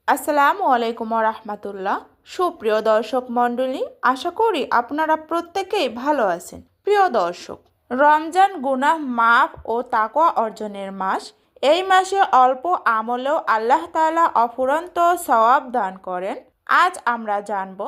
আসসালামু আলাইকুম রাহমাতুল্লাহ। সুপ্রিয় দর্শক মণ্ডলী, আশা করি আপনারা প্রত্যেকেই ভালো আছেন। প্রিয় দর্শক, রমজান গুনাহ মাফ ও তাকওয়া অর্জনের মাস। এই মাসে অল্প আমলেও আল্লাহ তাআলা অফুরন্ত সওয়াব দান করেন। আজ আমরা জানব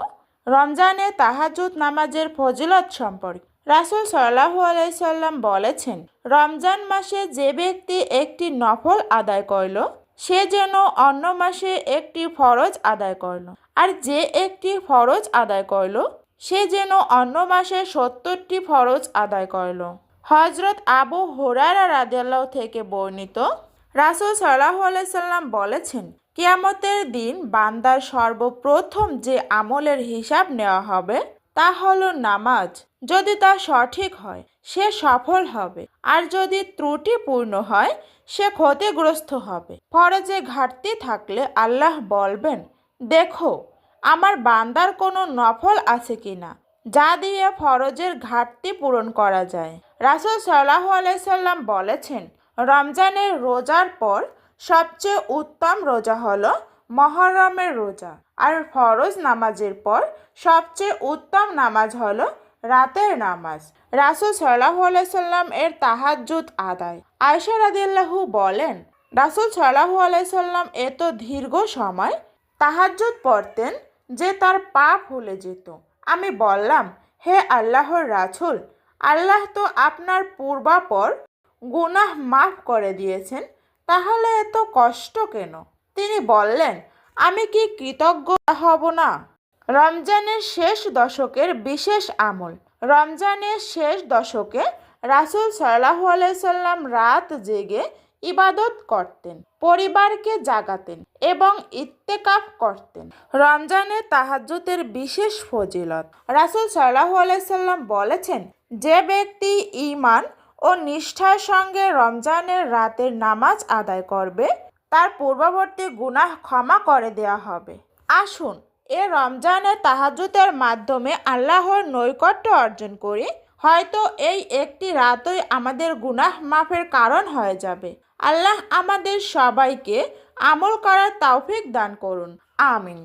রমজানে তাহাজ্জুদ নামাজের ফজিলত সম্পর্কে। রাসূল সাল্লাল্লাহু আলাইহি সাল্লাম বলেছেন, রমজান মাসে যে ব্যক্তি একটি নফল আদায় করল, সে যেন অন্য মাসে একটি ফরজ আদায় করল, আর যে একটি ফরজ আদায় করল, সে যেন অন্য মাসে ৭০টি ফরজ আদায় করল। হযরত আবু হুরায়রা রাদিয়াল্লাহু থেকে বর্ণিত, রাসূল সাল্লাল্লাহু আলাইহি সাল্লাম বলেছেন, কিয়ামতের দিন বান্দার সর্বপ্রথম যে আমলের হিসাব নেওয়া হবে তা হলো নামাজ। যদি তা সঠিক হয় সে সফল হবে, আর যদি ত্রুটিপূর্ণ হয় সে ক্ষতিগ্রস্ত হবে। ফরজে ঘাটতি থাকলে আল্লাহ বলবেন, দেখো আমার বান্দার কোনো নফল আছে কিনা যা দিয়ে ফরজের ঘাটতি পূরণ করা যায়। রাসূল সাল্লাল্লাহু আলাইহি সাল্লাম বলেছেন, রমজানের রোজার পর সবচেয়ে উত্তম রোজা হলো মুহররমের রোজা, আর ফরজ নামাজের পর সবচেয়ে উত্তম নামাজ হলো রাতের নামাজ। রাসূল সাল্লাল্লাহু আলাইহি সাল্লাম এর তাহাজ্জুদ আদায়। আয়েশা রাদিয়াল্লাহু বলেন, রাসূল সাল্লাল্লাহু আলাইহি সাল্লাম এত দীর্ঘ সময় তাহাজ্জুদ পড়তেন যে তার পা ফুলে যেত। আমি বললাম, হে আল্লাহর রাসূল, আল্লাহ তো আপনার পূর্বাপর গুনাহ মাফ করে দিয়েছেন, তাহলে এত কষ্ট কেন? তিনি বললেন, আমি কি কৃতজ্ঞ হব না? রমজানের শেষ দশকের বিশেষ আমল। রমজানের শেষ দশকে রাসূল সাল্লাল্লাহু আলাইহি সাল্লাম রাত জেগে ইবাদত করতেন, পরিবারকে জাগাতেন এবং ইত্তেকাফ করতেন। রমজানে তাহাজ্জুদের বিশেষ ফজিলত। রাসূল সাল্লাল্লাহু আলাইহি সাল্লাম বলেছেন, যে ব্যক্তি ঈমান ও নিষ্ঠার সঙ্গে রমজানের রাতের নামাজ আদায় করবে, তার পূর্ববর্তী গুনাহ ক্ষমা করে দেয়া হবে। আসুন এ রমজানে তাহাজ্জুদের মাধ্যমে আল্লাহর নৈকট্য অর্জন করি। হয়তো এই একটি রাতই আমাদের গুনাহ মাফের কারণ হয়ে যাবে। আল্লাহ আমাদের সবাইকে আমল করার তৌফিক দান করুন। আমিন।